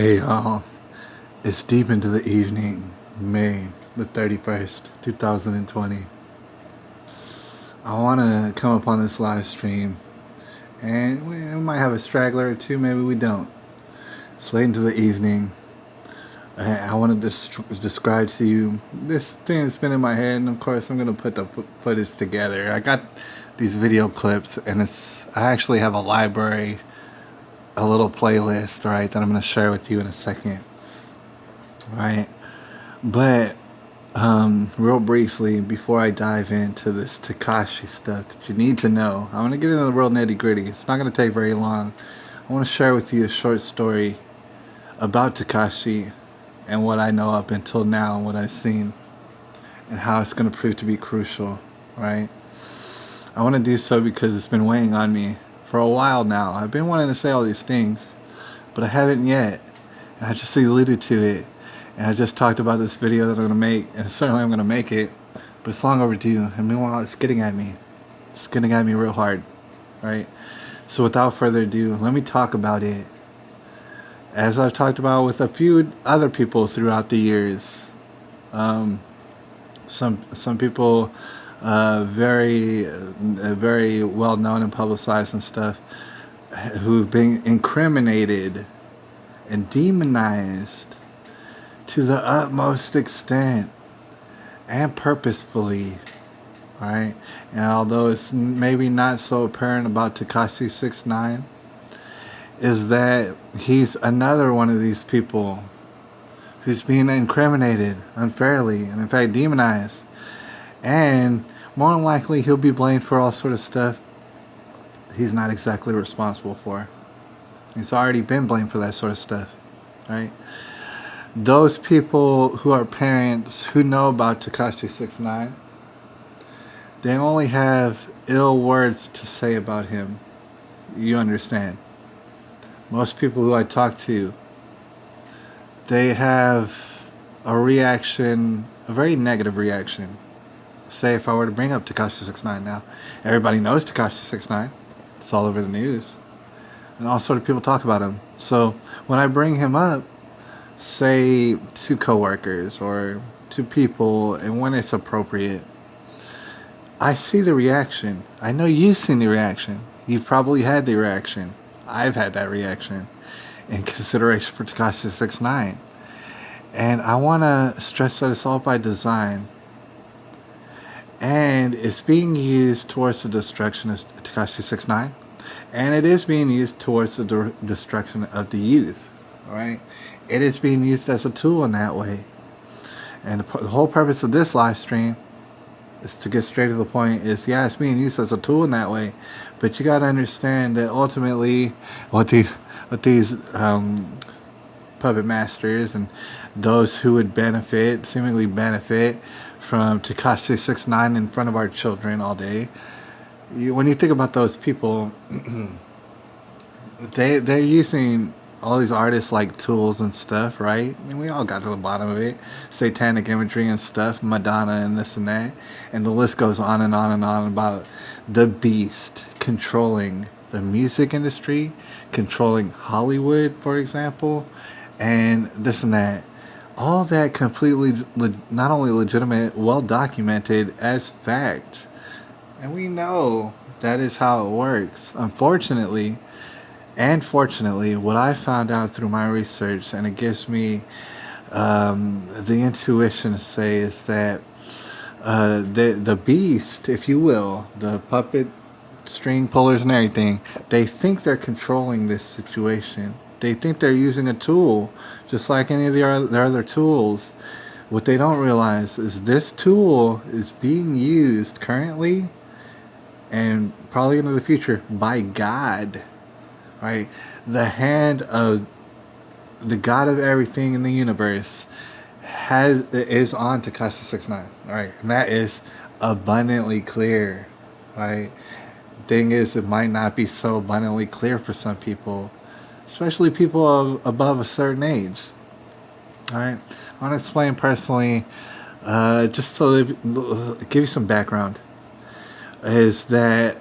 Hey y'all, it's deep into the evening, May the 31st, 2020. I want to come up on this live stream, and we might have a straggler or two, maybe we don't. It's late into the evening. I want to describe to you this thing that's been in my head, and of course I'm going to put the footage together. I got these video clips, and I actually have a library, a little playlist, right, that I'm going to share with you in a second. Right, but real briefly, before I dive into this Tekashi stuff that you need to know, I'm going to get into the real nitty gritty. It's not going to take very long. I want to share with you a short story about Tekashi and what I know up until now and what I've seen and how it's going to prove to be crucial, right? I want to do so because it's been weighing on me for a while now. I've been wanting to say all these things, but I haven't yet. And I just alluded to it. And I just talked about this video that I'm going to make, and certainly I'm going to make it, but it's long overdue, and meanwhile it's getting at me. It's getting at me real hard, right? So without further ado, let me talk about it. As I've talked about with a few other people throughout the years, some people very well known and publicized and stuff, who've been incriminated and demonized to the utmost extent and purposefully, right? And although it's maybe not so apparent about Tekashi 6ix9ine, is that he's another one of these people who's being incriminated unfairly and in fact demonized, and more than likely he'll be blamed for all sort of stuff he's not exactly responsible for. He's already been blamed for that sort of stuff, right? Those people who are parents who know about Tekashi 6ix9ine, they only have ill words to say about him. You understand? Most people who I talk to, they have a reaction, a very negative reaction. Say if I were to bring up Tekashi 6ix9ine now, everybody knows Tekashi 6ix9ine. It's all over the news. And all sort of people talk about him. So when I bring him up, say to coworkers or to people, and when it's appropriate, I see the reaction. I know you've seen the reaction. You've probably had the reaction. I've had that reaction in consideration for Tekashi 6ix9ine. And I want to stress that it's all by design. And it's being used towards the destruction of Tekashi 6ix9ine. And it is being used towards the destruction of the youth. Right? It is being used as a tool in that way. And the whole purpose of this live stream is to get straight to the point. Is yeah, it's being used as a tool in that way, but you got to understand that ultimately what these puppet masters and those who would seemingly benefit from Tekashi 6ix9ine in front of our children all day, when you think about those people, they're using all these artists like tools and stuff, right? I mean, we all got to the bottom of it. Satanic imagery and stuff, Madonna and this and that. And the list goes on and on and on about the beast controlling the music industry, controlling Hollywood, for example, and this and that. All that completely, not only legitimate, well documented as fact. And we know that is how it works. Unfortunately, and fortunately, what I found out through my research, and it gives me the intuition to say, is that the beast, if you will, the puppet string pullers and everything, they think they're controlling this situation. They think they're using a tool, just like any of their other tools. What they don't realize is this tool is being used currently, and probably into the future, by God. Right, the hand of the God of everything in the universe is on Tekashi 6ix9ine. Right, and that is abundantly clear. Right, thing is, it might not be so abundantly clear for some people, especially people above a certain age. All right, I want to explain personally, just to give you some background, is that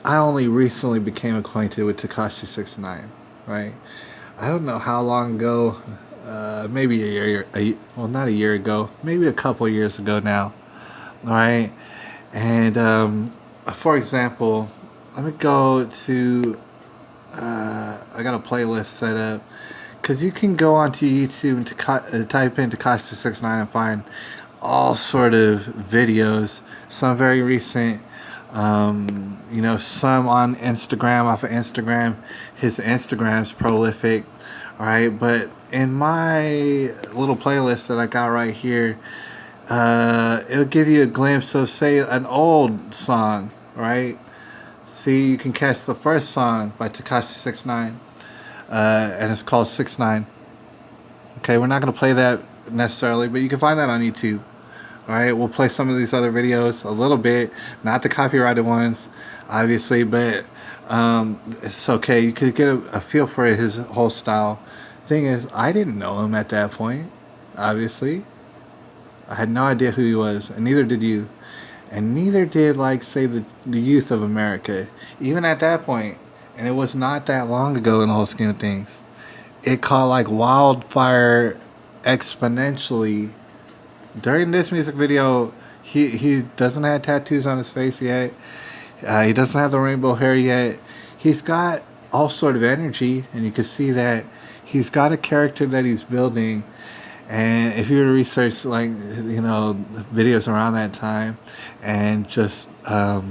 I only recently became acquainted with Tekashi 6ix9ine, right? I don't know how long ago, maybe a year, well, not a year ago, maybe a couple years ago now. All right. And for example, let me go to, I got a playlist set up. Because you can go onto YouTube and type in Tekashi 69 and find all sort of videos. Some very recent, some on Instagram, off of Instagram. His Instagram's prolific, all right. But in my little playlist that I got right here, it'll give you a glimpse of, say, an old song, right? See, you can catch the first song by Tekashi 69, and it's called 6 9. Okay, we're not gonna play that necessarily, but you can find that on YouTube. All right, we'll play some of these other videos a little bit, not the copyrighted ones, obviously, but it's okay. You could get a feel for his whole style. Thing is, I didn't know him at that point. Obviously, I had no idea who he was, and neither did you, and neither did, like, say, the youth of America, even at that point. And it was not that long ago in the whole scheme of things. It caught like wildfire exponentially. During this music video, he doesn't have tattoos on his face yet. He doesn't have the rainbow hair yet. He's got all sort of energy, and you can see that he's got a character that he's building. And if you were to research, like, videos around that time, and just a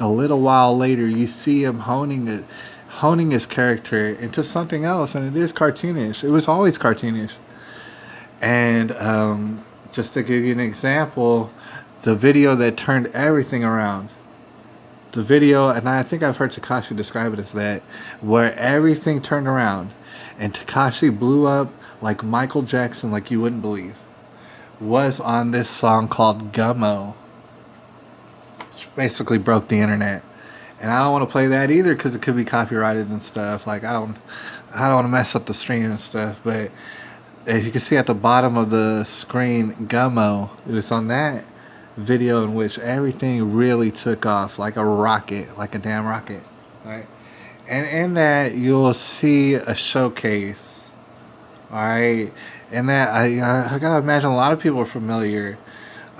little while later, you see him honing his character into something else, and it is cartoonish. It was always cartoonish. And just to give you an example, the video that turned everything around, the video, and I think I've heard Tekashi describe it as that, where everything turned around, and Tekashi blew up like Michael Jackson, like you wouldn't believe, was on this song called Gummo, which basically broke the internet. And I don't want to play that either because it could be copyrighted and stuff. Like, I don't want to mess up the stream and stuff. But if you can see at the bottom of the screen, Gummo, it was on that video in which everything really took off like a rocket, like a damn rocket, right? And in that, you'll see a showcase, all right? And that, I gotta imagine a lot of people are familiar.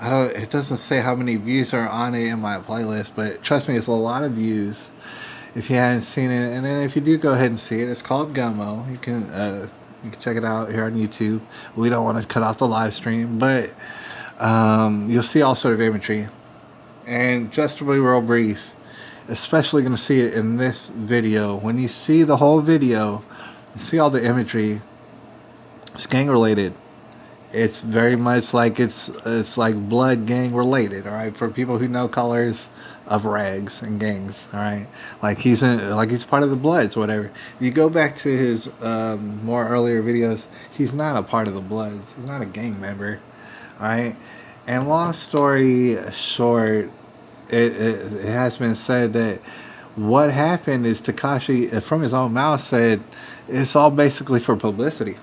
It doesn't say how many views are on it in my playlist, but trust me, it's a lot of views if you hadn't seen it. And then if you do go ahead and see it, it's called Gummo. You can check it out here on YouTube. We don't want to cut off the live stream, but you'll see all sort of imagery. And just to be real brief, especially going to see it in this video. When you see the whole video, you see all the imagery, it's gang related. It's very much like it's like blood gang related, all right, for people who know colors of rags and gangs, all right, like he's part of the Bloods, whatever. If you go back to his more earlier videos, he's not a part of the Bloods. He's not a gang member, all right. And long story short, it has been said that what happened is Tekashi, from his own mouth, said it's all basically for publicity.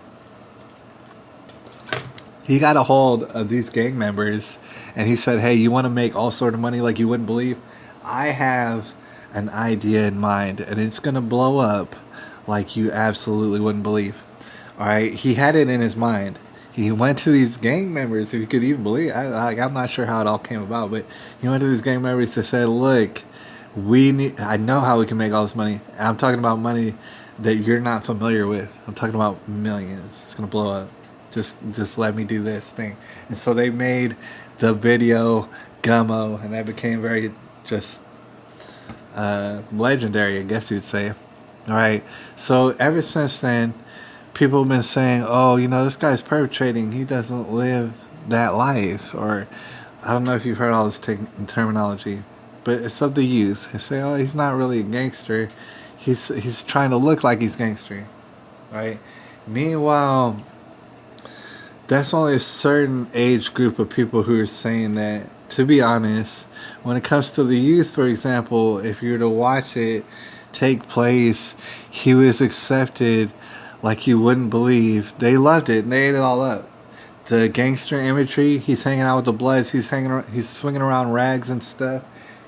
He got a hold of these gang members and he said, hey, you want to make all sort of money like you wouldn't believe? I have an idea in mind and it's going to blow up like you absolutely wouldn't believe. All right. He had it in his mind. He went to these gang members, if you could even believe it. I'm not sure how it all came about, but he went to these gang members to say, look, I know how we can make all this money. I'm talking about money that you're not familiar with. I'm talking about millions. It's going to blow up. Just let me do this thing. And so they made the video Gummo, and that became very just legendary, I guess you'd say. All right. So ever since then, people have been saying, oh, this guy's perpetrating. He doesn't live that life. Or I don't know if you've heard all this terminology, but it's of the youth. They say, oh, he's not really a gangster. He's trying to look like he's gangster. Right? Meanwhile, that's only a certain age group of people who are saying that. To be honest, when it comes to the youth, for example, if you were to watch it take place, he was accepted like you wouldn't believe. They loved it and they ate it all up. The gangster imagery, he's hanging out with the Bloods, he's swinging around rags and stuff.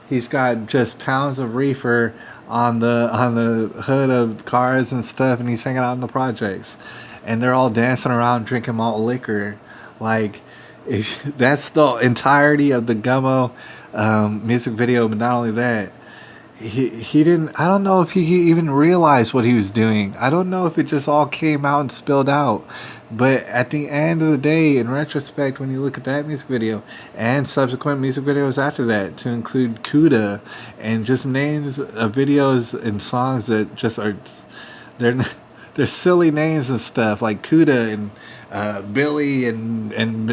He's got just pounds of reefer on the hood of cars and stuff, and he's hanging out in the projects, and they're all dancing around drinking malt liquor. Like, if that's the entirety of the Gummo music video. But not only that, he didn't. I don't know if he even realized what he was doing. I don't know if it just all came out and spilled out. But at the end of the day, in retrospect, when you look at that music video and subsequent music videos after that, to include Cuda and just names of videos and songs that just are, they're they're silly names and stuff like Cuda and Billy and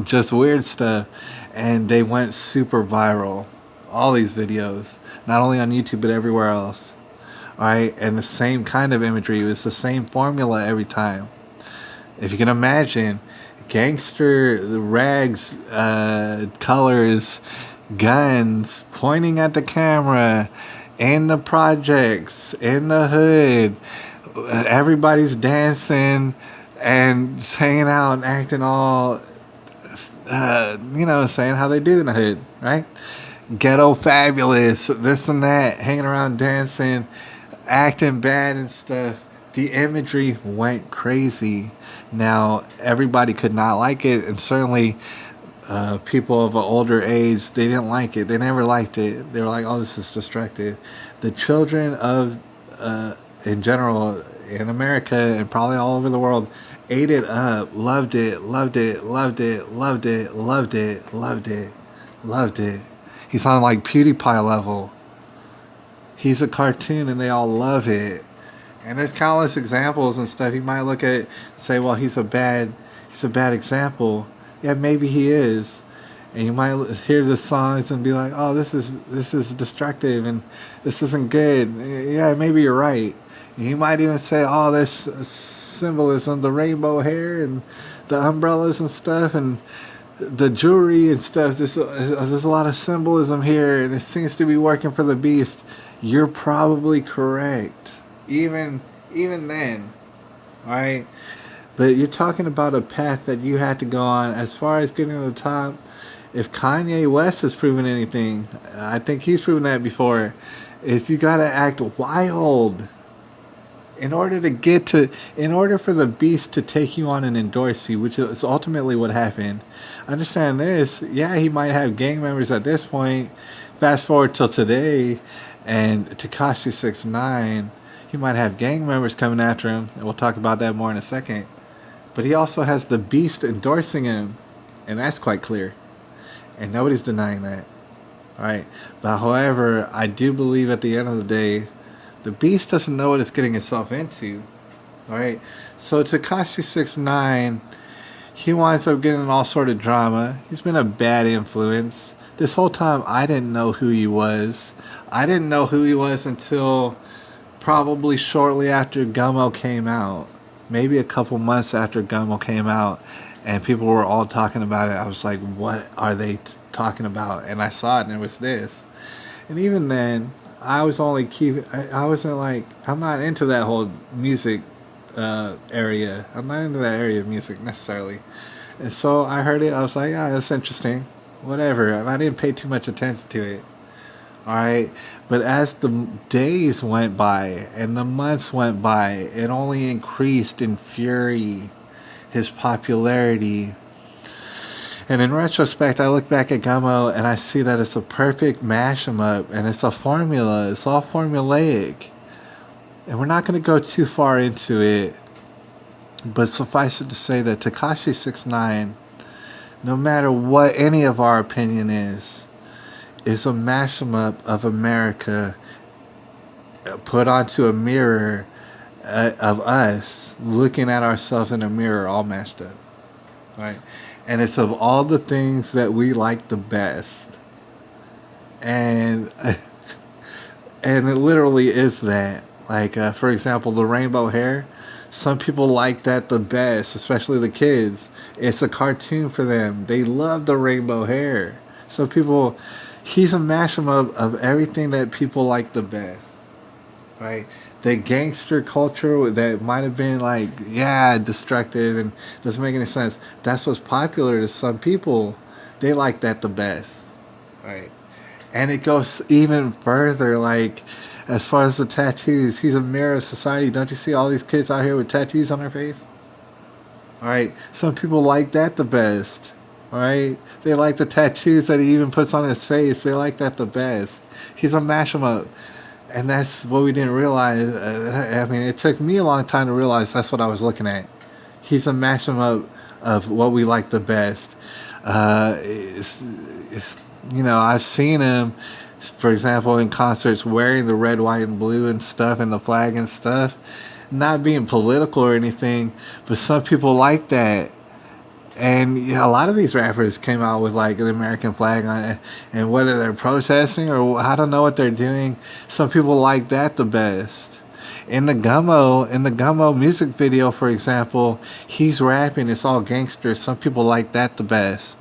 just weird stuff, and they went super viral. All these videos, not only on YouTube but everywhere else. All right, and the same kind of imagery. It was the same formula every time. If you can imagine, gangster rags, colors, guns, pointing at the camera, in the projects, in the hood, everybody's dancing and hanging out and acting all, saying how they do in the hood, right? Ghetto fabulous, this and that, hanging around dancing, acting bad and stuff. The imagery went crazy. Now, everybody could not like it, and certainly people of an older age, they didn't like it. They never liked it. They were like, oh, this is destructive. The children of, in general, in America and probably all over the world, ate it up, loved it, loved it, loved it, loved it, loved it, loved it, loved it. He's on like PewDiePie level. He's a cartoon and they all love it. And there's countless examples and stuff. You might look at it and say, well, he's a bad example. Yeah, maybe he is. And you might hear the songs and be like, oh, this is destructive and this isn't good. Yeah, maybe you're right. And you might even say, oh, there's symbolism, the rainbow hair and the umbrellas and stuff and the jewelry and stuff. There's a lot of symbolism here and it seems to be working for the beast. You're probably correct. Even then, right? But you're talking about a path that you had to go on. As far as getting to the top, if Kanye West has proven anything, I think he's proven that before, is you gotta act wild in order for the beast to take you on and endorse you, which is ultimately what happened. Understand this, yeah, he might have gang members at this point. Fast forward till today, and Tekashi 6ix9ine, he might have gang members coming after him, and we'll talk about that more in a second. But he also has the beast endorsing him, and that's quite clear. And nobody's denying that. Alright? But however, I do believe at the end of the day, the beast doesn't know what it's getting itself into. Alright? So Tekashi 6ix9ine, he winds up getting in all sort of drama. He's been a bad influence. This whole time I didn't know who he was. I didn't know who he was until probably shortly after Gummo came out. Maybe a couple months after Gummo came out, and people were all talking about it. I was like, what are they talking about? And I saw it, and it was this. And even then, I was only I wasn't like, I'm not into that whole music area. I'm not into that area of music necessarily. And so I heard it, I was like, ah, that's interesting. Whatever. And I didn't pay too much attention to it. Alright, but as the days went by and the months went by, it only increased in fury, his popularity. And in retrospect, I look back at Gummo and I see that it's a perfect mash-em up and it's a formula. It's all formulaic. And we're not going to go too far into it, but suffice it to say that Tekashi 6ix9ine, no matter what any of our opinion is a mash-em up of America put onto a mirror of us looking at ourselves in a mirror all mashed up, right? And it's of all the things that we like the best, and and it literally is that. Like for example, the rainbow hair, some people like that the best, especially the kids. It's a cartoon for them. They love the rainbow hair. So people, he's a mashup of everything that people like the best, right? The gangster culture that might have been like, yeah, destructive and doesn't make any sense. That's what's popular to some people. They like that the best, right? And it goes even further, like as far as the tattoos, he's a mirror of society. Don't you see all these kids out here with tattoos on their face? All right, some people like that the best. All right, they like the tattoos that he even puts on his face. They like that the best. He's a mash 'em up, and that's what we didn't realize. I mean, it took me a long time to realize that's what I was looking at. He's a mash 'em up of what we like the best. It's, I've seen him, for example, in concerts wearing the red, white, and blue and stuff, and the flag and stuff. Not being political or anything, but some people like that. And yeah, a lot of these rappers came out with like the American flag on it, and whether they're protesting or I don't know what they're doing, some people like that the best. In the Gummo music video, for example, he's rapping. It's all gangster. Some people like that the best.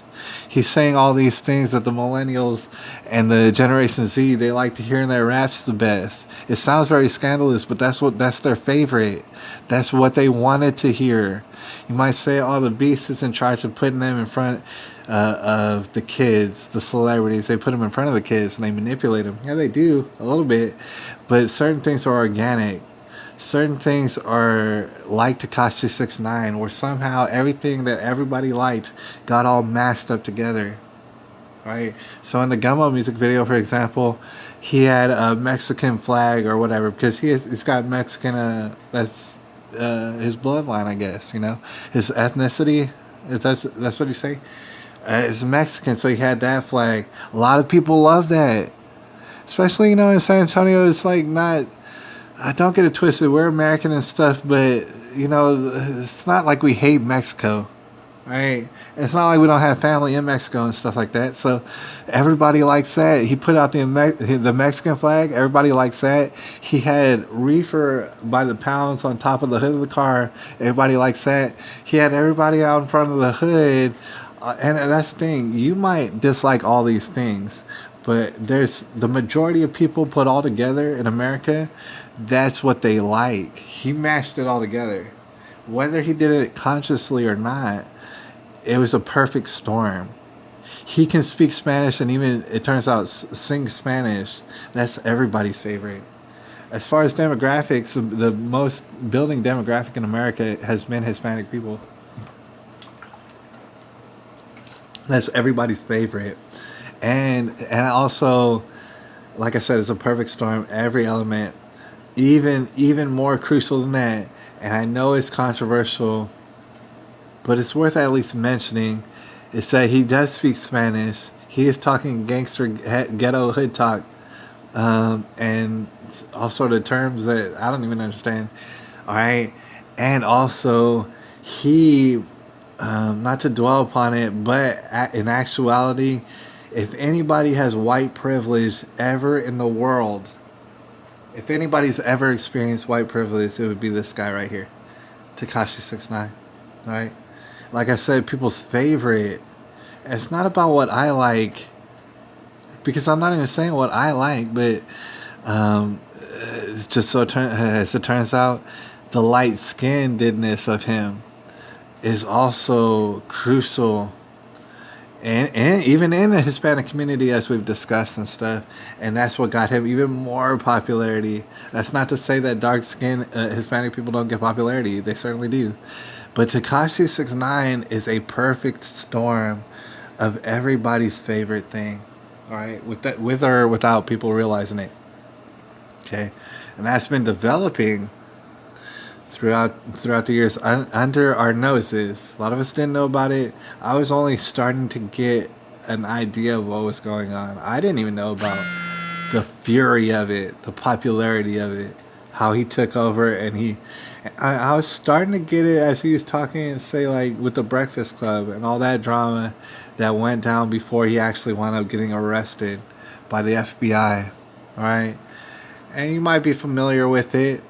He's saying all these things that the millennials and the Generation Z they like to hear in their raps the best. It sounds very scandalous, but that's their favorite. That's what they wanted to hear. You might say, "Oh, the Beast is in charge of putting them in front of the kids, the celebrities. They put them in front of the kids and they manipulate them." Yeah, they do a little bit, but certain things are organic. Certain things are like Tekashi 6 9 where somehow everything that everybody liked got all mashed up together, right? So in the Gummo music video, for example, he had a Mexican flag or whatever because he's got Mexican. That's his bloodline, I guess. His ethnicity. Is that's what you say? It's Mexican, so he had that flag. A lot of people love that, especially in San Antonio. It's like not. I don't get it twisted. We're American and stuff, but it's not like we hate Mexico, right? It's not like we don't have family in Mexico and stuff like that. So everybody likes that. He put out the Mexican flag. Everybody likes that. He had reefer by the pounds on top of the hood of the car. Everybody likes that. He had everybody out in front of the hood. And that's the thing. You might dislike all these things, but there's the majority of people put all together in America. That's what they like. He mashed it all together. Whether he did it consciously or not, it was a perfect storm. He can speak Spanish and even, it turns out, sing Spanish. That's everybody's favorite. As far as demographics, the most building demographic in America has been Hispanic people. That's everybody's favorite. And also, like I said, it's a perfect storm. Every element, even more crucial than that. And I know it's controversial, but it's worth at least mentioning. Is that he does speak Spanish. He is talking gangster ghetto hood talk, and all sort of terms that I don't even understand. All right, and also he, not to dwell upon it, but in actuality, if anybody has white privilege ever in the world, if anybody's ever experienced white privilege, it would be this guy right here, Tekashi 6 9. Right? Like I said, people's favorite. It's not about what I like, because I'm not even saying what I like, but it's just as it turns out, the light skinnedness of him is also crucial, and even in the Hispanic community, as we've discussed and stuff, and that's what got him even more popularity. That's not to say that dark skinned Hispanic people don't get popularity; they certainly do. But Tekashi 6 9 is a perfect storm of everybody's favorite thing. All right, with or without people realizing it. Okay, and that's been developing throughout the years under our noses. A lot of us didn't know about it. I was only starting to get an idea of what was going on. I didn't even know about the fury of it, the popularity of it, how he took over, and I was starting to get it as he was talking and say like with the Breakfast Club and all that drama that went down before he actually wound up getting arrested by the FBI. All right, and you might be familiar with it,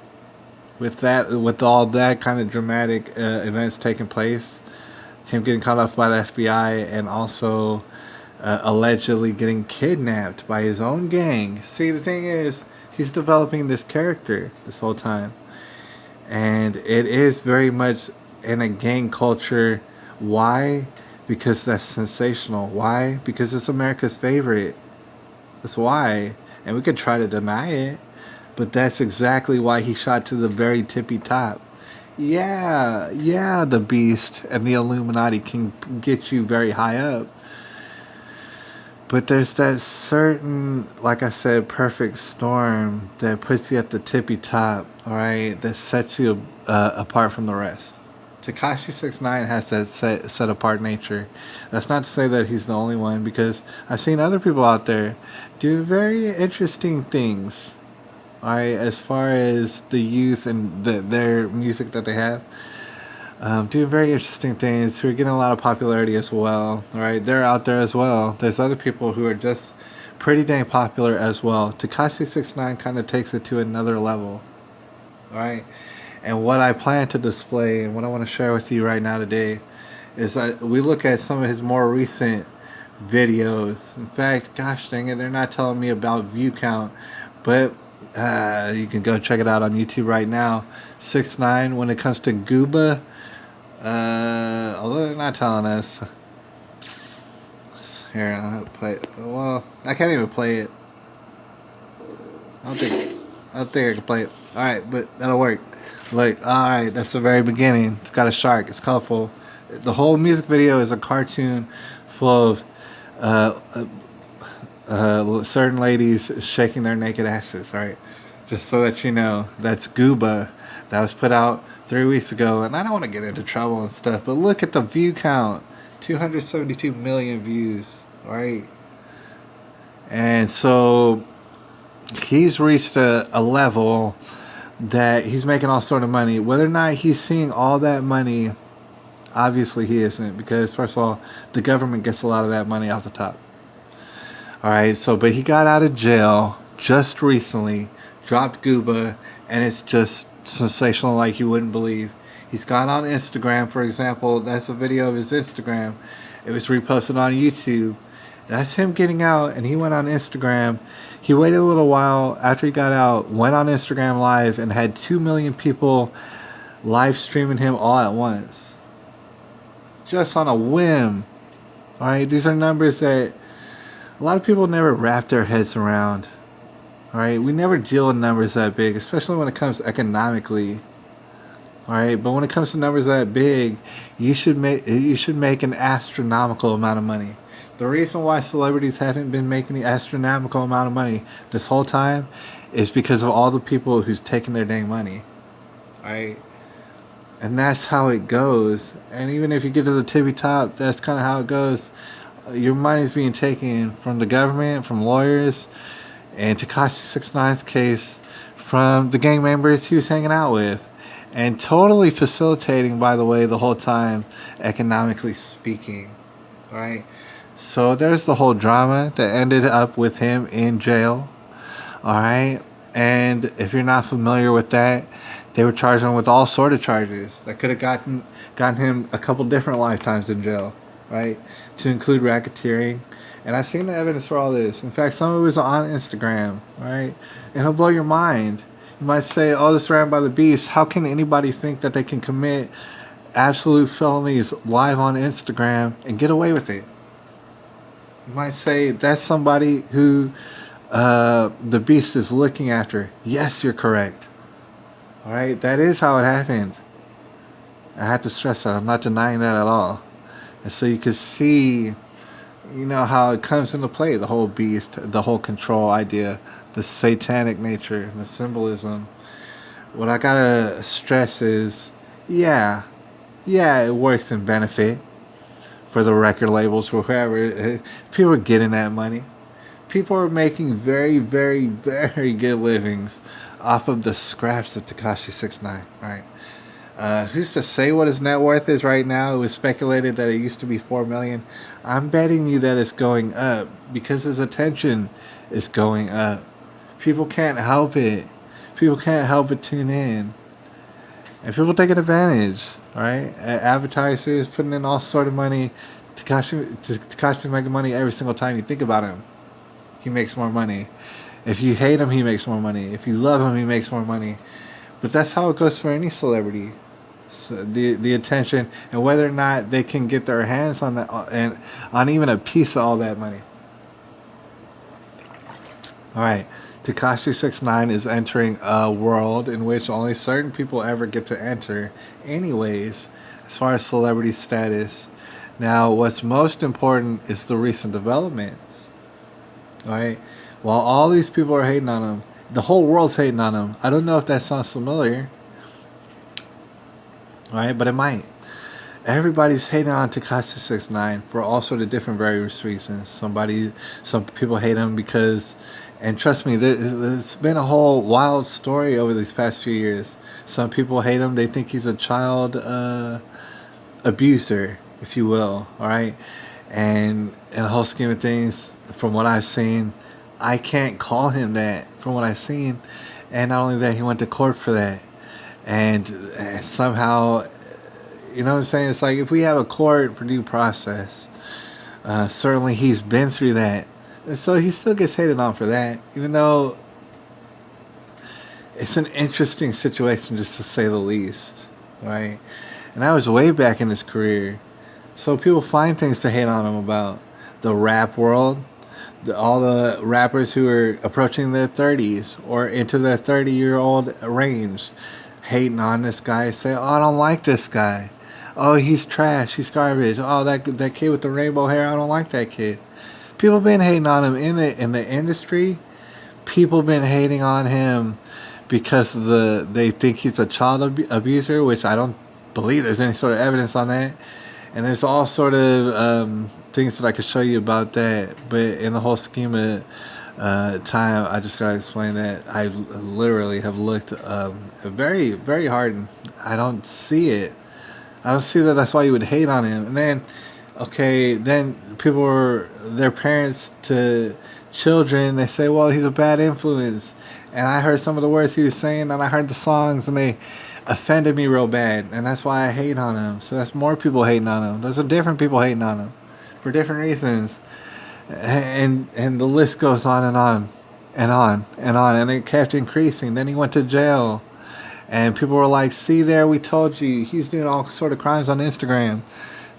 with all that kind of dramatic events taking place, him getting caught up by the FBI and also allegedly getting kidnapped by his own gang. See, the thing is, he's developing this character this whole time, and it is very much in a gang culture. Why? Because that's sensational. Why? Because it's America's favorite. That's why. And we could try to deny it, but that's exactly why he shot to the very tippy top. Yeah, yeah, the beast and the Illuminati can get you very high up. But there's that certain, like I said, perfect storm that puts you at the tippy top, all right, that sets you apart from the rest. Tekashi 69 has that set apart nature. That's not to say that he's the only one, because I've seen other people out there do very interesting things. All right, as far as the youth and their music that they have, doing very interesting things who are getting a lot of popularity as well. All right, they're out there as well. There's other people who are just pretty dang popular as well. Tekashi 69 kind of takes it to another level. All right, and what I plan to display and what I want to share with you right now today is that we look at some of his more recent videos. In fact, gosh dang it, they're not telling me about view count, but you can go check it out on YouTube right now. 6ix9ine. When it comes to Gooba, although they're not telling us. Here, I'll have to play it. Well, I can't even play it. I don't think I can play it. All right, but that'll work. Like, all right, that's the very beginning. It's got a shark. It's colorful. The whole music video is a cartoon full of uh, certain ladies shaking their naked asses. All right, just so that you know, that's Gooba. That was put out 3 weeks ago, and I don't want to get into trouble and stuff, but look at the view count, 272 million views. All right, and so he's reached a level that he's making all sort of money. Whether or not he's seeing all that money, obviously he isn't, because first of all, the government gets a lot of that money off the top. All right, so but he got out of jail just recently, dropped Gooba, and it's just sensational like you wouldn't believe. He's gone on Instagram, for example. That's a video of his Instagram. It was reposted on YouTube. That's him getting out, and he went on Instagram. He waited a little while after he got out, went on Instagram Live, and had 2 million people live streaming him all at once. Just on a whim. All right, these are numbers that a lot of people never wrap their heads around. All right, we never deal with numbers that big, especially when it comes economically. All right, but when it comes to numbers that big, you should make an astronomical amount of money. The reason why celebrities haven't been making the astronomical amount of money this whole time is because of all the people who's taking their dang money. All right, and that's how it goes. And even if you get to the tippy top, that's kind of how it goes. Your money's being taken from the government, from lawyers, and Tekashi 6ix9ine's case, from the gang members he was hanging out with. And totally facilitating, by the way, the whole time, economically speaking. Right? So there's the whole drama that ended up with him in jail. Alright? And if you're not familiar with that, they were charging him with all sort of charges that could have gotten him a couple different lifetimes in jail. Right? To include racketeering. And I've seen the evidence for all this. In fact, some of it was on Instagram. Right? And it'll blow your mind. You might say, oh, this ran by the beast. How can anybody think that they can commit absolute felonies live on Instagram and get away with it? You might say, that's somebody who the beast is looking after. Yes, you're correct. All right, that is how it happened. I have to stress that. I'm not denying that at all. And so you can see, how it comes into play, the whole beast, the whole control idea, the satanic nature, the symbolism. What I gotta stress is, yeah, it works in benefit for the record labels, for whoever. People are getting that money. People are making very, very, very good livings off of the scraps of Tekashi 6ix9ine, right? Who's to say what his net worth is right now? It was speculated that it used to be $4 million. I'm betting you that it's going up because his attention is going up. People can't help it. People can't help but tune in. And people taking advantage, right? Advertisers putting in all sort of money. Tekashi making money every single time you think about him. He makes more money. If you hate him, he makes more money. If you love him, he makes more money. But that's how it goes for any celebrity. So the attention, and whether or not they can get their hands on that, and on even a piece of all that money. All right. Tekashi 69 is entering a world in which only certain people ever get to enter, anyways, as far as celebrity status. Now, what's most important is the recent developments. All right. While all these people are hating on him, the whole world's hating on him. I don't know if that sounds familiar. All right, but it might. Everybody's hating on Tekashi 69 for all sort of different various reasons. Some people hate him because, and trust me, it's been a whole wild story over these past few years. Some people hate him; they think he's a child abuser, if you will. All right, and in the whole scheme of things, from what I've seen, I can't call him that. From what I've seen, and not only that, he went to court for that, and somehow, you know what I'm saying? It's like if we have a court for due process, certainly he's been through that. And so he still gets hated on for that, even though it's an interesting situation, just to say the least, right? And that was way back in his career. So people find things to hate on him about. The rap world, all the rappers who are approaching their 30s or into their 30-year-old range, hating on this guy, say, "Oh, I don't like this guy. Oh, he's trash. He's garbage. Oh, that kid with the rainbow hair. I don't like that kid." People been hating on him in the industry. People been hating on him because they think he's a child abuser, which I don't believe there's any sort of evidence on that. And there's all sort of things that I could show you about that. But in the whole scheme of time, I just gotta explain that I literally have looked very, very hard, and I don't see it. I don't see that. That's why you would hate on him. And then, okay, then people were their parents to children. They say, "Well, he's a bad influence." And I heard some of the words he was saying, and I heard the songs, and they offended me real bad. And that's why I hate on him. So that's more people hating on him. Those are different people hating on him for different reasons. And the list goes on and on and on and on. And it kept increasing. Then he went to jail. And people were like, "See there, we told you. He's doing all sort of crimes on Instagram."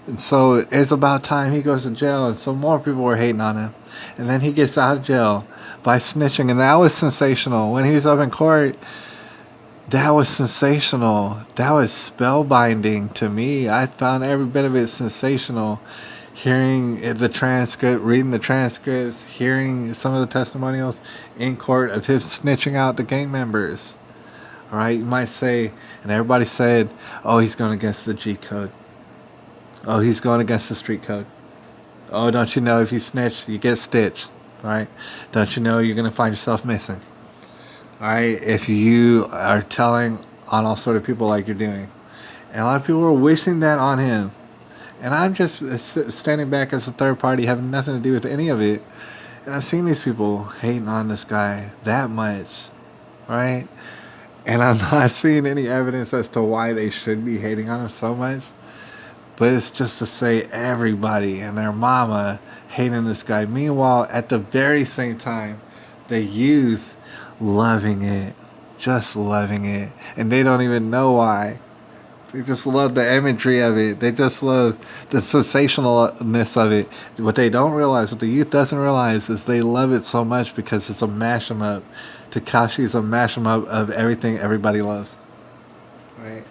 And so it's about time he goes to jail. And so more people were hating on him. And then he gets out of jail by snitching. And that was sensational. When he was up in court, that was sensational. That was spellbinding to me. I found every bit of it sensational. Hearing the transcript, reading the transcripts, hearing some of the testimonials in court of him snitching out the gang members. All right, you might say, and everybody said, "Oh, he's going against the G code. Oh, he's going against the street code. Oh, don't you know if you snitch, you get stitched. All right, don't you know you're going to find yourself missing. All right, if you are telling on all sort of people like you're doing." And a lot of people were wishing that on him. And I'm just standing back as a third party, having nothing to do with any of it. And I've seen these people hating on this guy that much, right? And I'm not seeing any evidence as to why they should be hating on him so much. But it's just to say everybody and their mama hating this guy. Meanwhile, at the very same time, the youth loving it. Just loving it. And they don't even know why. They just love the imagery of it. They just love the sensationalness of it. What they don't realize, what the youth doesn't realize, is they love it so much because it's a mashup up. Tekashi is a mashup up of everything everybody loves. Right?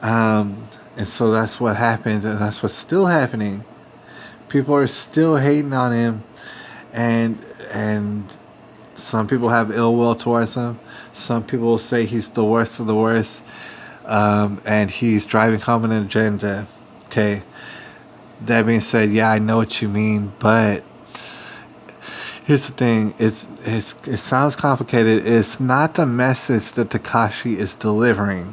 And so that's what happened, and that's what's still happening. People are still hating on him, and some people have ill will towards him. Some people say he's the worst of the worst. And he's driving home an agenda. Okay. That being said, yeah, I know what you mean, but here's the thing. It sounds complicated. It's not the message that Tekashi is delivering.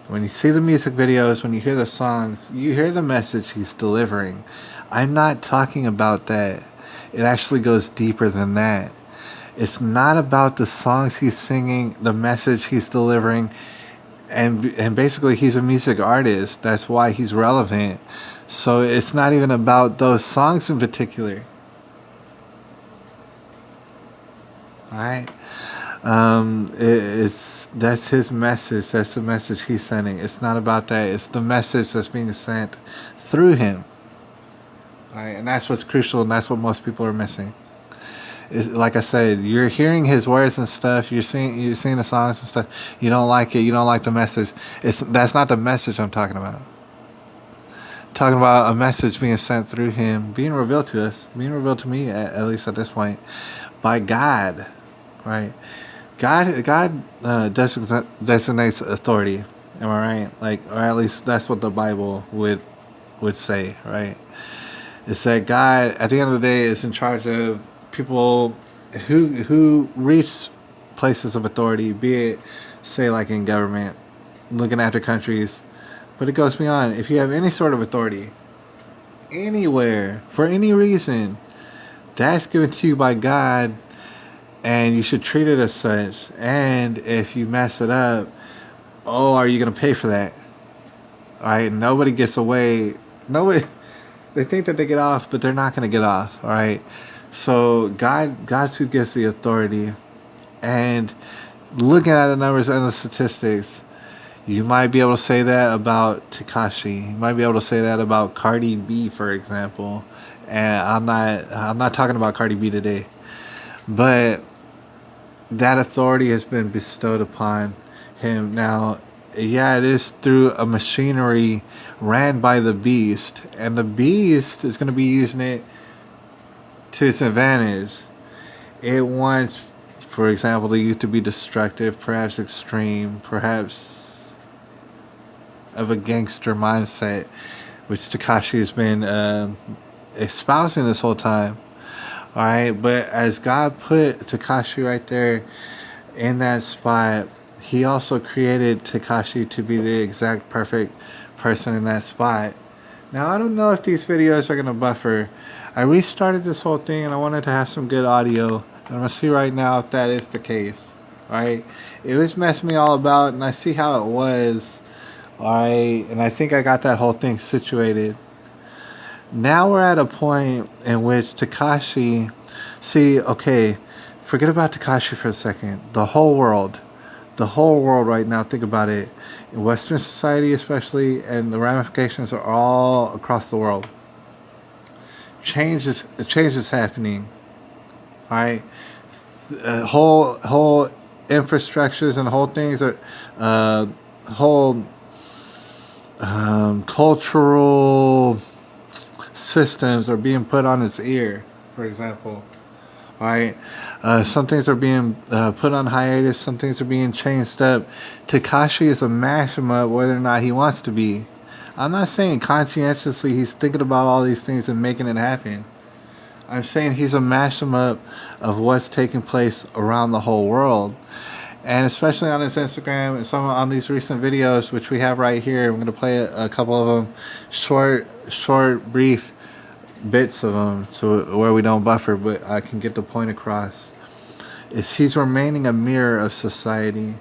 When you see the music videos, when you hear the songs, you hear the message he's delivering. I'm not talking about that. It actually goes deeper than that. It's not about the songs he's singing, the message he's delivering. And basically he's a music artist. That's why he's relevant. So it's not even about those songs in particular. Alright? That's his message. That's the message he's sending. It's not about that. It's the message that's being sent through him. Alright? And that's what's crucial, and that's what most people are missing. Like I said, you're hearing his words and stuff. You're seeing the songs and stuff. You don't like it. You don't like the message. That's not the message I'm talking about. Talking about a message being sent through him, being revealed to us, being revealed to me at least at this point by God, right? God designates authority. Am I right? Like, or at least that's what the Bible would say, right? It's that God, at the end of the day, is in charge of people who reach places of authority, be it, say, like in government, looking after countries. But it goes beyond. If you have any sort of authority, anywhere, for any reason, that's given to you by God, and you should treat it as such. And if you mess it up, oh, are you going to pay for that? All right, nobody gets away. Nobody. They think that they get off, but they're not going to get off. All right. So God's who gives the authority, and looking at the numbers and the statistics, you might be able to say that about Tekashi. You might be able to say that about Cardi B, for example. And I'm not talking about Cardi B today, but that authority has been bestowed upon him. Now, yeah, it is through a machinery ran by the beast, and the beast is going to be using it to its advantage. It wants, for example, the youth to be destructive, perhaps extreme, perhaps of a gangster mindset, which Tekashi has been espousing this whole time. All right, but as God put Tekashi right there in that spot, he also created Tekashi to be the exact perfect person in that spot. Now, I don't know if these videos are going to buffer. I restarted this whole thing and I wanted to have some good audio. And I'm going to see right now if that is the case. Alright? It was messing me all about, and I see how it was. Alright? And I think I got that whole thing situated. Now we're at a point in which Tekashi... See, okay, forget about Tekashi for a second. The whole world right now, think about it. In Western society especially, and the ramifications are all across the world. Change is happening. Alright? Whole infrastructures and whole things are whole cultural systems are being put on its ear, for example. Right? Some things are being put on hiatus. Some things are being changed up. Tekashi is a mashing up whether or not he wants to be. I'm not saying conscientiously he's thinking about all these things and making it happen. I'm saying he's a mashing up of what's taking place around the whole world. And especially on his Instagram and some on these recent videos, which we have right here. I'm going to play a couple of them. Short, brief bits of them so where we don't buffer, but I can get the point across. Is he's remaining a mirror of society.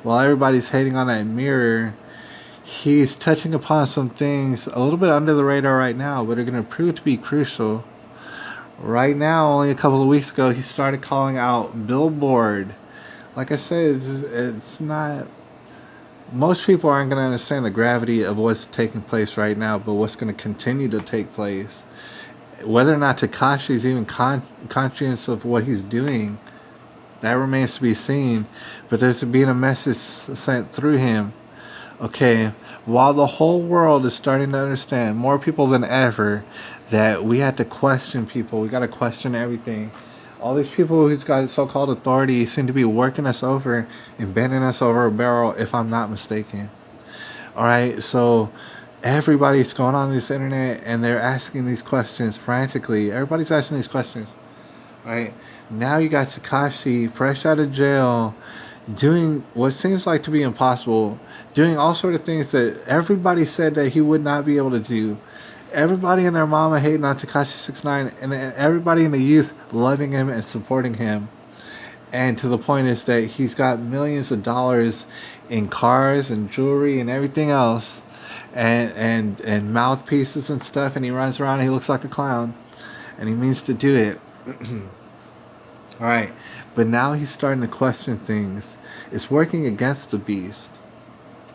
While everybody's hating on that mirror, he's touching upon some things a little bit under the radar right now, but are going to prove to be crucial. Right now, only a couple of weeks ago, he started calling out Billboard. Like I said, it's not... Most people aren't going to understand the gravity of what's taking place right now, but what's going to continue to take place. Whether or not Tekashi is even conscious of what he's doing, that remains to be seen. But there's being a message sent through him. Okay, while the whole world is starting to understand, more people than ever, that we have to question people. We got to question everything. All these people who's got so-called authority seem to be working us over and bending us over a barrel, if I'm not mistaken. All right, so everybody's going on this internet and they're asking these questions frantically. Everybody's asking these questions. All right, now you got Tekashi fresh out of jail, doing what seems like to be impossible, doing all sort of things that everybody said that he would not be able to do. Everybody and their mama hating on Tekashi 6ix9ine, and everybody in the youth loving him and supporting him. And to the point is that he's got millions of dollars in cars and jewelry and everything else, and mouthpieces and stuff, and he runs around and he looks like a clown, and he means to do it. All right, but now he's starting to question things. It's working against the beast.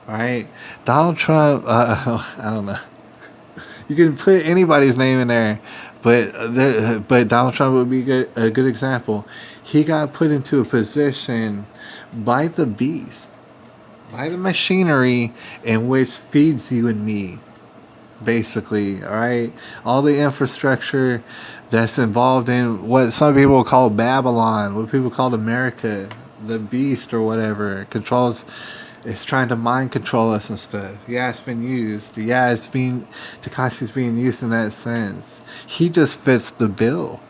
All right, Donald Trump. I don't know. You can put anybody's name in there, But Donald Trump would be a good example. He got put into a position by the beast, by the machinery in which feeds you and me, basically. All right, all the infrastructure that's involved in what some people call Babylon, what people call America, the beast or whatever, controls. It's trying to mind control us and stuff. Yeah, it's been used. Yeah, it's being Tekashi's being used in that sense. He just fits the bill.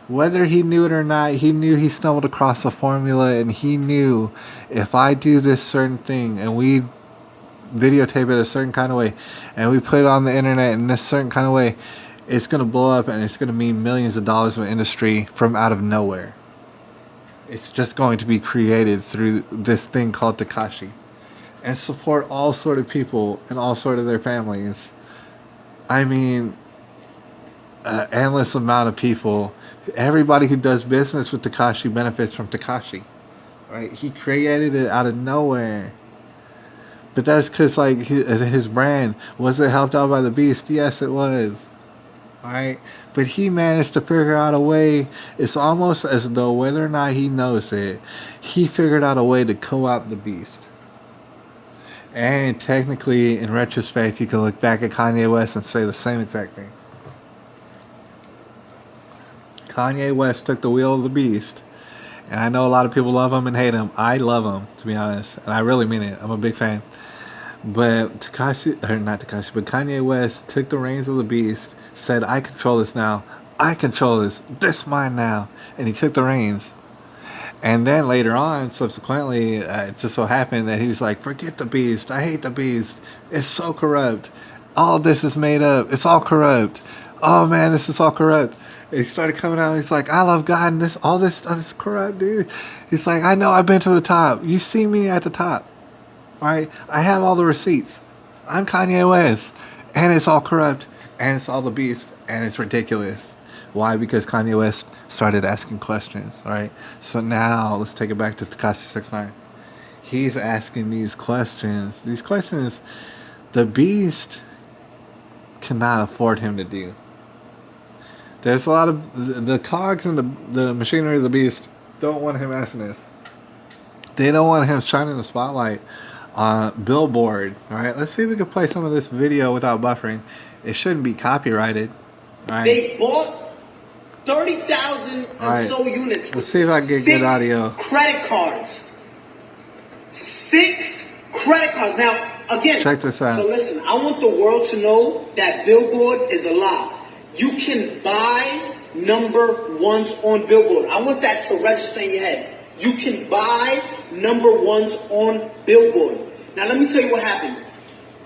Whether he knew it or not, he knew he stumbled across a formula, and he knew if I do this certain thing and we videotape it a certain kind of way and we put it on the internet in this certain kind of way, it's going to blow up and it's going to mean millions of dollars of industry from out of nowhere. It's just going to be created through this thing called Tekashi and support all sort of people and all sort of their families. I mean, endless amount of people. Everybody who does business with Tekashi benefits from Tekashi, right? He created it out of nowhere. But that's because, like, his brand, was it helped out by the beast? Yes, it was. Right? But he managed to figure out a way. It's almost as though, whether or not he knows it, he figured out a way to co-opt the beast. And technically, in retrospect, you can look back at Kanye West and say the same exact thing. Kanye West took the wheel of the beast. And I know a lot of people love him and hate him. I love him, to be honest. And I really mean it. I'm a big fan. But Kanye West took the reins of the beast, said, I control this now. I control this. This mine now. And he took the reins. And then later on, subsequently, it just so happened that he was like, forget the beast. I hate the beast. It's so corrupt. All this is made up. It's all corrupt. Oh, man, this is all corrupt. And he started coming out. He's like, I love God, and all this stuff is corrupt, dude. He's like, I know I've been to the top. You see me at the top. All right? I have all the receipts. I'm Kanye West. And it's all corrupt. And it's all the beast. And it's ridiculous. Why? Because Kanye West started asking questions. All right? So now let's take it back to Tekashi 69. He's asking these questions. These questions the beast cannot afford him to do. There's a lot of the cogs and the machinery of the beast don't want him asking this. They don't want him shining the spotlight on Billboard. All right, let's see if we can play some of this video without buffering. It shouldn't be copyrighted. All right. They bought 30,000 and so units. Let's see if I can get good audio. Credit cards. 6 credit cards. Now, again, check this out. So listen, I want the world to know that Billboard is a lie. You can buy number ones on Billboard. I want that to register in your head. You can buy number ones on Billboard. Now, let me tell you what happened.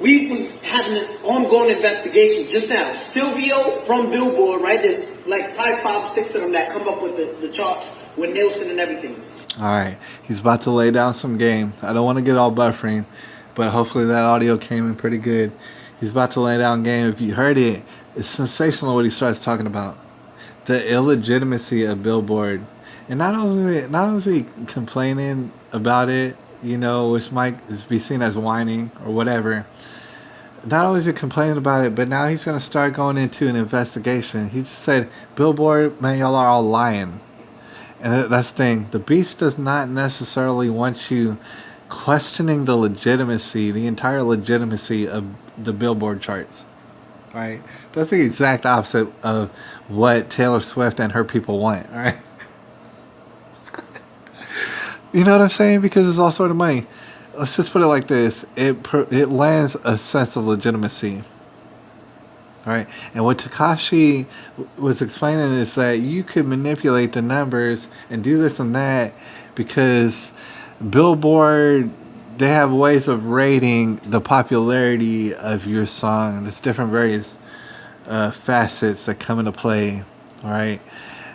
We was having an ongoing investigation just now. Silvio from Billboard, right? There's like probably 5, 6 of them that come up with the charts with Nielsen and everything. All right. He's about to lay down some game. I don't want to get all buffering, but hopefully that audio came in pretty good. He's about to lay down game. If you heard it, it's sensational what he starts talking about. The illegitimacy of Billboard. And not only is he complaining about it, you know, which might be seen as whining or whatever. Not only is he complaining about it, but now he's going to start going into an investigation. He just said, Billboard, man, y'all are all lying. And that's the thing. The beast does not necessarily want you questioning the legitimacy, the entire legitimacy of the Billboard charts. Right? That's the exact opposite of what Taylor Swift and her people want. All right? You know what I'm saying? Because it's all sort of money. Let's just put it like this. It lends a sense of legitimacy. All right? And what Tekashi was explaining is that you could manipulate the numbers and do this and that because Billboard, they have ways of rating the popularity of your song. There's different various facets that come into play, all right?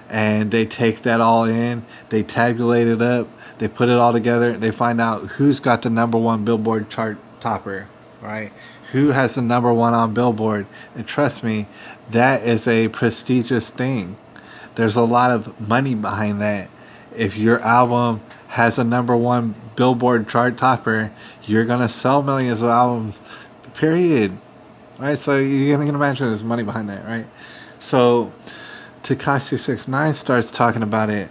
And they take that all in, they tabulate it up, they put it all together, they find out who's got the number one Billboard chart topper, right? Who has the number one on Billboard? And trust me, that is a prestigious thing. There's a lot of money behind that. If your album has a number one Billboard chart topper, you're going to sell millions of albums, period. right? So you can imagine there's money behind that, right? So Tekashi 69 starts talking about it,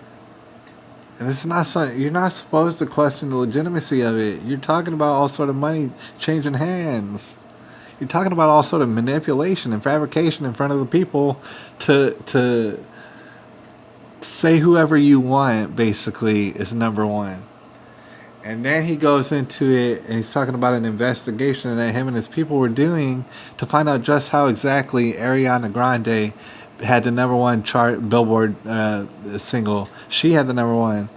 and it's not something you're not supposed to question the legitimacy of it. You're talking about all sort of money changing hands. You're talking about all sort of manipulation and fabrication in front of the people to say whoever you want basically is number one. And then he goes into it and he's talking about an investigation that him and his people were doing to find out just how exactly Ariana Grande had the number one chart Billboard single. She had the number one.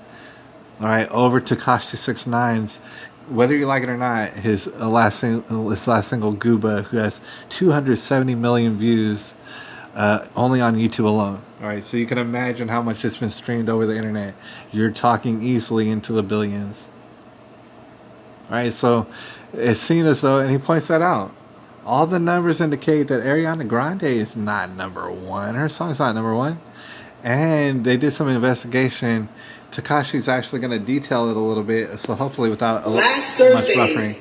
All right, over Tekashi 69's, whether you like it or not, his last single Gooba, who has 270 million views only on YouTube alone. All right, so you can imagine how much it's been streamed over the internet. You're talking easily into the billions. All right, so it's seen as though, and he points that out. All the numbers indicate that Ariana Grande is not number one. Her song's not number one. And they did some investigation. Tekashi's actually going to detail it a little bit, so hopefully without much buffering.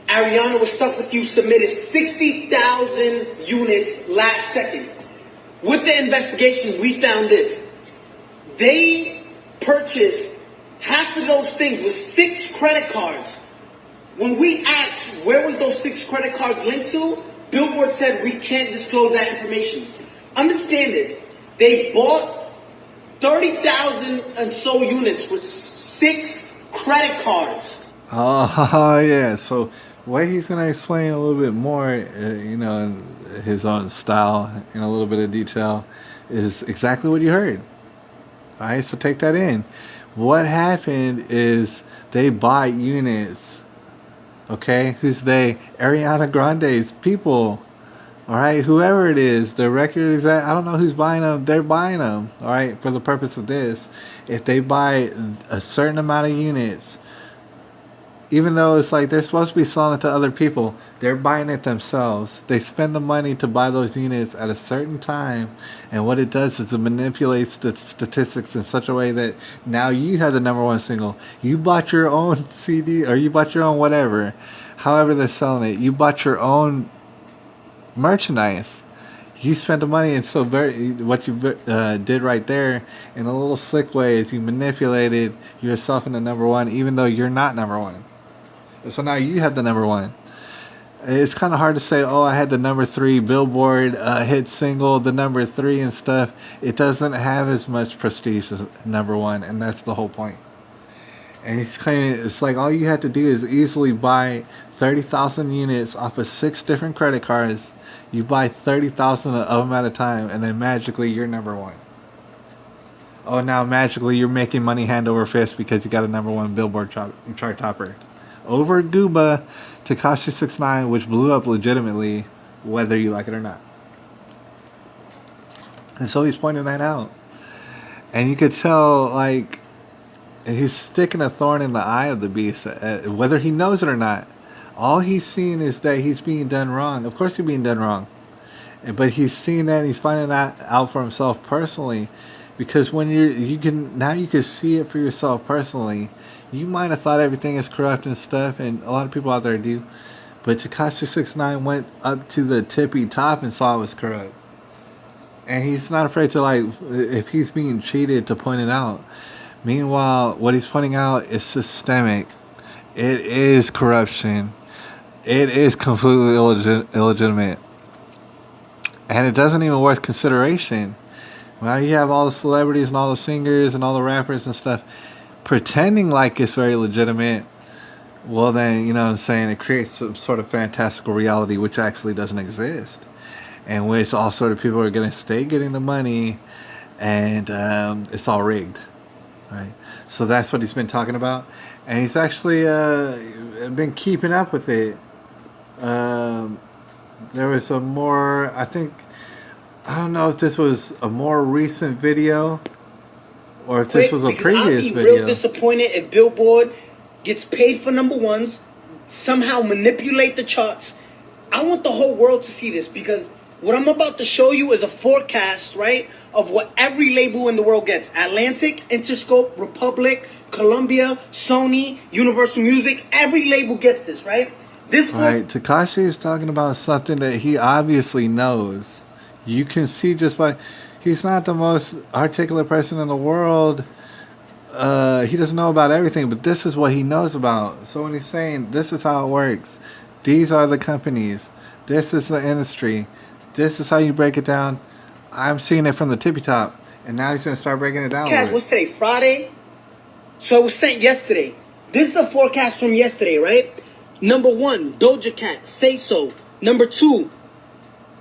Ariana was stuck with you, submitted 60,000 units last second. With the investigation, we found this. They purchased half of those things with 6 credit cards. When we asked where was those 6 credit cards linked to, Billboard said we can't disclose that information. Understand this. They bought 30,000 and so units with 6 credit cards. Oh, yeah. So what he's going to explain a little bit more, in his own style, in a little bit of detail, is exactly what you heard. All right, so take that in. What happened is they bought units. Okay, who's they? Ariana Grande's people. All right, whoever it is, the record is that I don't know who's buying them. They're buying them. All right, for the purpose of this, if they buy a certain amount of units, even though it's like they're supposed to be selling it to other people, they're buying it themselves. They spend the money to buy those units at a certain time, and what it does is it manipulates the statistics in such a way that now you have the number one single. You bought your own CD, or you bought your own whatever, however they're selling it. You bought your own merchandise. You spent the money, and so what you did right there in a little slick way is you manipulated yourself into number one, even though you're not number one. So now you have the number one. It's kind of hard to say, oh, I had the number 3 Billboard hit single, the number 3 and stuff. It doesn't have as much prestige as number one, and that's the whole point. And he's claiming it's like all you have to do is easily buy 30,000 units off of 6 different credit cards. You buy 30,000 of them at a time, and then magically you're number one. Oh, now magically you're making money hand over fist because you got a number 1 Billboard chart topper. Over Gooba, Tekashi 69, which blew up legitimately, whether you like it or not. And so he's pointing that out. And you could tell, like, he's sticking a thorn in the eye of the beast, whether he knows it or not. All he's seeing is that he's being done wrong. Of course he's being done wrong. But he's seeing that and he's finding that out for himself personally. Because when you can see it for yourself personally. You might have thought everything is corrupt and stuff, and a lot of people out there do. But Tekashi 69 went up to the tippy top and saw it was corrupt. And he's not afraid to, like, if he's being cheated, to point it out. Meanwhile, what he's pointing out is systemic. It is corruption. It is completely illegitimate. And it doesn't even worth consideration. Well, you have all the celebrities and all the singers and all the rappers and stuff pretending like it's very legitimate. Well, then, you know what I'm saying, it creates some sort of fantastical reality which actually doesn't exist. And which all sort of people are going to stay getting the money, and it's all rigged. Right? So that's what he's been talking about. And he's actually been keeping up with it. There was a more, I don't know if this was a more recent video or if this was a previous video. I'll be real disappointed if Billboard gets paid for number ones, somehow manipulate the charts. I want the whole world to see this, because what I'm about to show you is a forecast, right, of what every label in the world gets. Atlantic, Interscope, Republic, Columbia, Sony, Universal Music, every label gets this, right? This Right. Tekashi is talking about something that he obviously knows. You can see just by he's not the most articulate person in the world. He doesn't know about everything, but this is what he knows about. So when he's saying this is how it works, these are the companies, this is the industry, this is how you break it down. I'm seeing it from the tippy top, and now he's gonna start breaking it down a forecast, little what's bit. today? Friday? So it was sent yesterday. This is the forecast from yesterday, right? Number 1, Doja Cat, Say So. Number 2,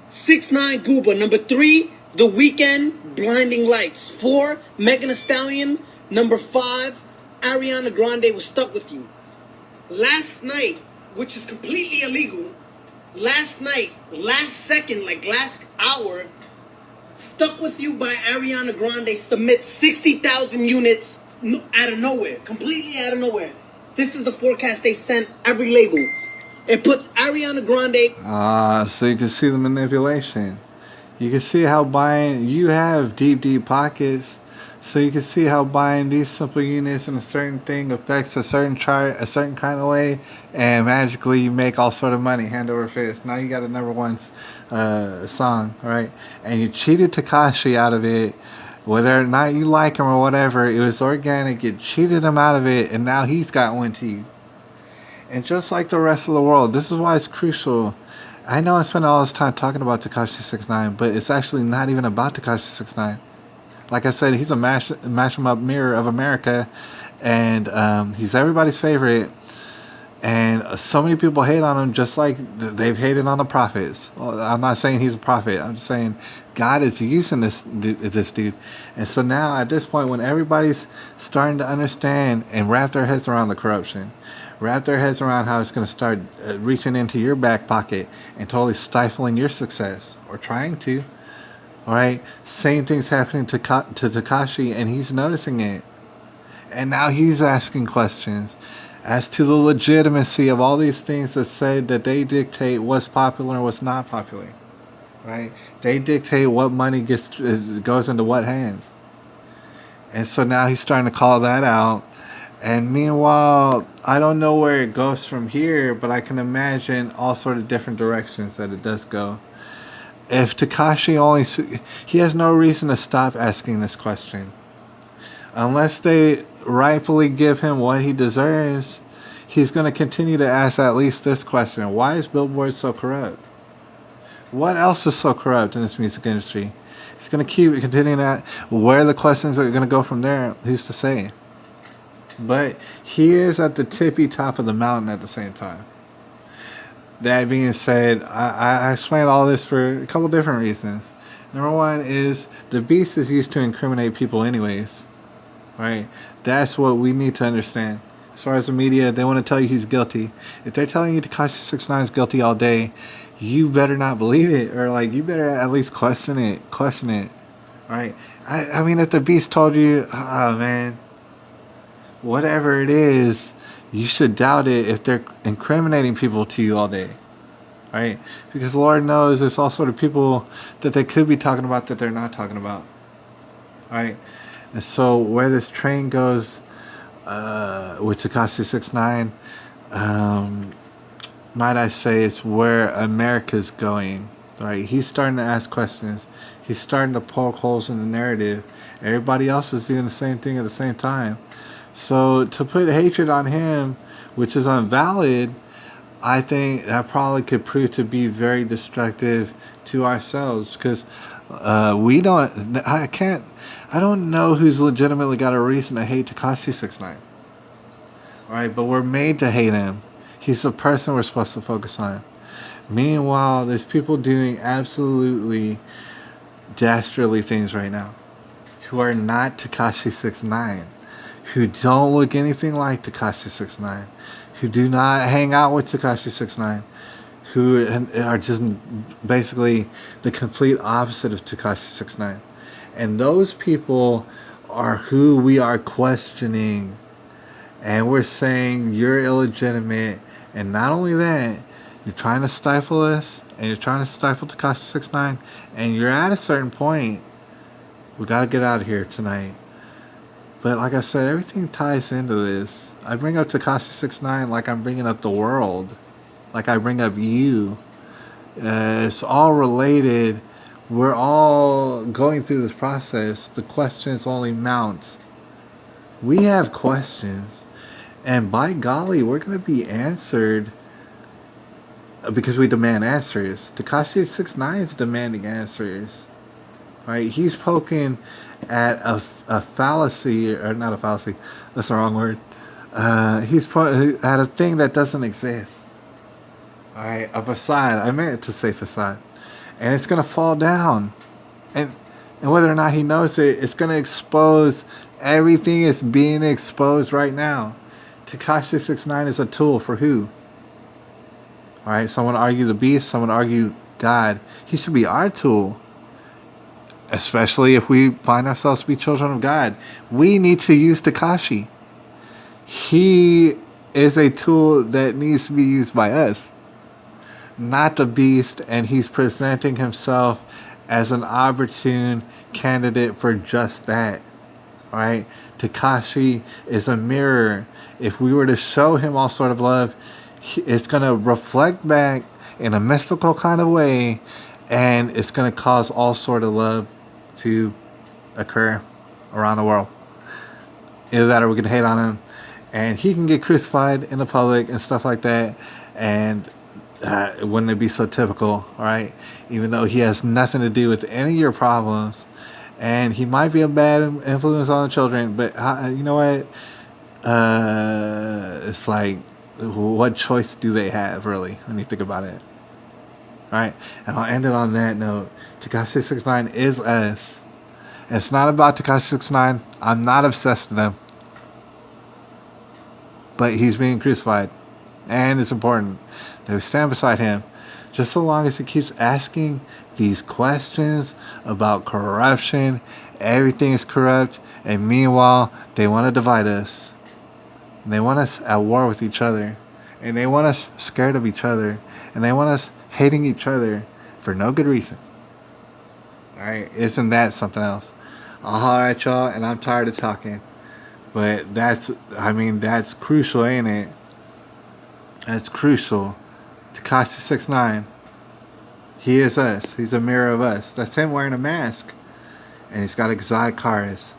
6ix9ine Gooba. Number 3, The Weeknd, Blinding Lights. 4, Megan Thee Stallion. Number 5, Ariana Grande was Stuck With You. Last night, which is completely illegal, last night, last second, like last hour, Stuck With You by Ariana Grande submits 60,000 units out of nowhere, completely out of nowhere. This is the forecast they sent every label. It puts Ariana Grande. So you can see the manipulation. You can see how buying you have deep, deep pockets. So you can see how buying these simple units in a certain thing affects a certain chart a certain kind of way, and magically you make all sort of money hand over fist. Now you got a #1 song, right? And you cheated Tekashi out of it, whether or not you like him or whatever. It was organic. You cheated him out of it, and now he's got one to you. And just like the rest of the world, this is why it's crucial. I know I spent all this time talking about Tekashi 69, but it's actually not even about Tekashi 69. Like I said, he's a mash 'em up mirror of America, and he's everybody's favorite. And so many people hate on him, just like they've hated on the prophets. Well, I'm not saying he's a prophet. I'm just saying God is using this dude. And so now, at this point, when everybody's starting to understand and wrap their heads around the corruption, wrap their heads around how it's going to start reaching into your back pocket and totally stifling your success, or trying to. All right, same thing's happening to Tekashi, and he's noticing it. And now he's asking questions as to the legitimacy of all these things that say that they dictate what's popular and what's not popular. Right? They dictate what money goes into what hands. And so now he's starting to call that out. And meanwhile, I don't know where it goes from here, but I can imagine all sort of different directions that it does go. If Tekashi he has no reason to stop asking this question. Unless they rightfully give him what he deserves, he's going to continue to ask at least this question. Why is Billboard so corrupt? What else is so corrupt in this music industry? He's going to keep continuing that. Where the questions are going to go from there, who's to say? But he is at the tippy top of the mountain at the same time. That being said, I explained all this for a couple different reasons. Number 1 is the beast is used to incriminate people anyways. Right? That's what we need to understand. As far as the media, they want to tell you he's guilty. If they're telling you Tekashi 69 is guilty all day, you better not believe it, or like you better at least question it. Right? I mean, if the beast told you, oh man, whatever it is, you should doubt it if they're incriminating people to you all day. Right? Because Lord knows there's all sort of people that they could be talking about that they're not talking about. Right? And so where this train goes with Tekashi 69, might I say, it's where America's going. Right? He's starting to ask questions. He's starting to poke holes in the narrative. Everybody else is doing the same thing at the same time. So to put hatred on him, which is unvalid, I think that probably could prove to be very destructive to ourselves, because I don't know who's legitimately got a reason to hate Tekashi 69. Alright, but we're made to hate him. He's the person we're supposed to focus on. Meanwhile, there's people doing absolutely dastardly things right now who are not Tekashi 69, who don't look anything like Tekashi 69, who do not hang out with Tekashi 69, who are just basically the complete opposite of Tekashi 69. And those people are who we are questioning. And we're saying you're illegitimate. And not only that, you're trying to stifle us, and you're trying to stifle Tekashi 69, and you're at a certain point. We got to get out of here tonight. But like I said, everything ties into this. I bring up Tekashi 69 like I'm bringing up the world. like I bring up you. It's all related. We're all going through this process. The questions only mount. We have questions, and by golly, we're going to be answered because we demand answers. Tekashi 69 is demanding answers. Right? He's poking at a fallacy, or not a fallacy, that's the wrong word. He's at a thing that doesn't exist. All right, a facade. I meant to say facade, and it's gonna fall down, and whether or not he knows it, it's gonna expose everything. Is being exposed right now. Tekashi 69 is a tool for who? All right, someone argue the beast, someone argue God. He should be our tool, especially if we find ourselves to be children of God. We need to use Tekashi. He is a tool that needs to be used by us, not the beast, and he's presenting himself as an opportune candidate for just that. Right? Tekashi is a mirror. If we were to show him all sort of love, it's going to reflect back in a mystical kind of way, and it's going to cause all sort of love to occur around the world. Either that or we can hate on him, and he can get crucified in the public and stuff like that, and wouldn't it be so typical? All right, even though he has nothing to do with any of your problems, and he might be a bad influence on the children, but you know what, it's like, what choice do they have, really, when you think about it? All right, and I'll end it on that note. Tekashi 69 is us. It's not about Tekashi 69. I'm not obsessed with them, but he's being crucified, and it's important that we stand beside him, just so long as he keeps asking these questions about corruption. Everything is corrupt, and meanwhile they want to divide us. They want us at war with each other, and they want us scared of each other, and they want us hating each other for no good reason. Alright, isn't that something else? I'll holler at y'all, and I'm tired of talking. But that's crucial, ain't it? That's crucial. Tekashi 69, he is us. He's a mirror of us. That's him wearing a mask, and he's got exotic cars.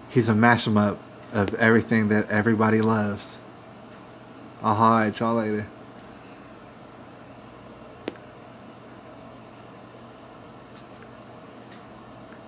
He's a mashup of everything that everybody loves. I'll holler at y'all later.